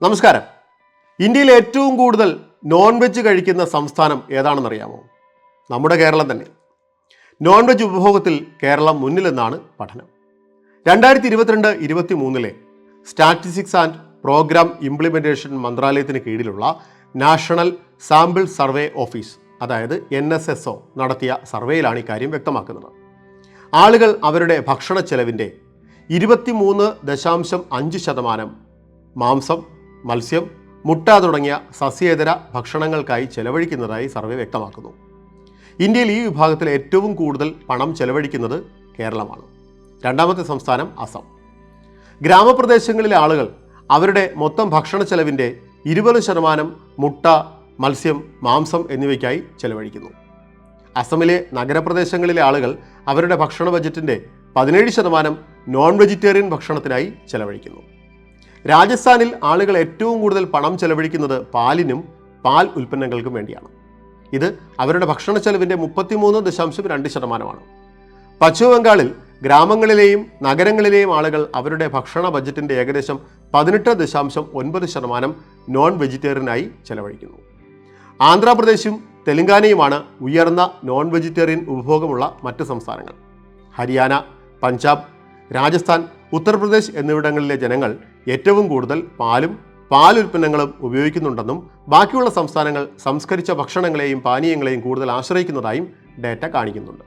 നമസ്കാരം. ഇന്ത്യയിൽ ഏറ്റവും കൂടുതൽ നോൺ വെജ് കഴിക്കുന്ന സംസ്ഥാനം ഏതാണെന്നറിയാമോ? നമ്മുടെ കേരളം തന്നെ. നോൺ വെജ് ഉപഭോഗത്തിൽ കേരളം മുന്നിലെന്നാണ് പഠനം. 2022-23 സ്റ്റാറ്റിസ്റ്റിക്സ് ആൻഡ് പ്രോഗ്രാം ഇംപ്ലിമെൻറ്റേഷൻ മന്ത്രാലയത്തിന് കീഴിലുള്ള നാഷണൽ സാമ്പിൾ സർവേ ഓഫീസ്, അതായത് NSSO നടത്തിയ സർവേയിലാണ് ഇക്കാര്യം വ്യക്തമാക്കുന്നത്. ആളുകൾ അവരുടെ ഭക്ഷണ ചെലവിൻ്റെ 23.5% മാംസം, മത്സ്യം, മുട്ട തുടങ്ങിയ സസ്യേതര ഭക്ഷണങ്ങൾക്കായി ചെലവഴിക്കുന്നതായി സർവേ വ്യക്തമാക്കുന്നു. ഇന്ത്യയിൽ ഈ വിഭാഗത്തിൽ ഏറ്റവും കൂടുതൽ പണം ചെലവഴിക്കുന്നത് കേരളമാണ്. രണ്ടാമത്തെ സംസ്ഥാനം അസം. ഗ്രാമപ്രദേശങ്ങളിലെ ആളുകൾ അവരുടെ മൊത്തം ഭക്ഷണ ചെലവിൻ്റെ 20% മുട്ട, മത്സ്യം, മാംസം എന്നിവയ്ക്കായി ചെലവഴിക്കുന്നു. അസമിലെ നഗരപ്രദേശങ്ങളിലെ ആളുകൾ അവരുടെ ഭക്ഷണ ബജറ്റിൻ്റെ 17% നോൺ വെജിറ്റേറിയൻ ഭക്ഷണത്തിനായി ചെലവഴിക്കുന്നു. രാജസ്ഥാനിൽ ആളുകൾ ഏറ്റവും കൂടുതൽ പണം ചെലവഴിക്കുന്നത് പാലിനും പാൽ ഉൽപ്പന്നങ്ങൾക്കും വേണ്ടിയാണ്. ഇത് അവരുടെ ഭക്ഷണ ചെലവിൻ്റെ 33.2%. പശ്ചിമ ബംഗാളിൽ ഗ്രാമങ്ങളിലെയും നഗരങ്ങളിലെയും ആളുകൾ അവരുടെ ഭക്ഷണ ബജറ്റിൻ്റെ ഏകദേശം 18.9% നോൺ വെജിറ്റേറിയനായി ചെലവഴിക്കുന്നു. ആന്ധ്രാപ്രദേശും തെലങ്കാനയുമാണ് ഉയർന്ന നോൺ വെജിറ്റേറിയൻ ഉപഭോഗമുള്ള മറ്റ് സംസ്ഥാനങ്ങൾ. ഹരിയാന, പഞ്ചാബ്, രാജസ്ഥാൻ, ഉത്തർപ്രദേശ് എന്നിവിടങ്ങളിലെ ജനങ്ങൾ ഏറ്റവും കൂടുതൽ പാലും പാലുൽപ്പന്നങ്ങളും ഉപയോഗിക്കുന്നുണ്ടെന്നും ബാക്കിയുള്ള സംസ്ഥാനങ്ങൾ സംസ്കരിച്ച ഭക്ഷണങ്ങളെയും പാനീയങ്ങളെയും കൂടുതൽ ആശ്രയിക്കുന്നതായും ഡേറ്റ കാണിക്കുന്നുണ്ട്.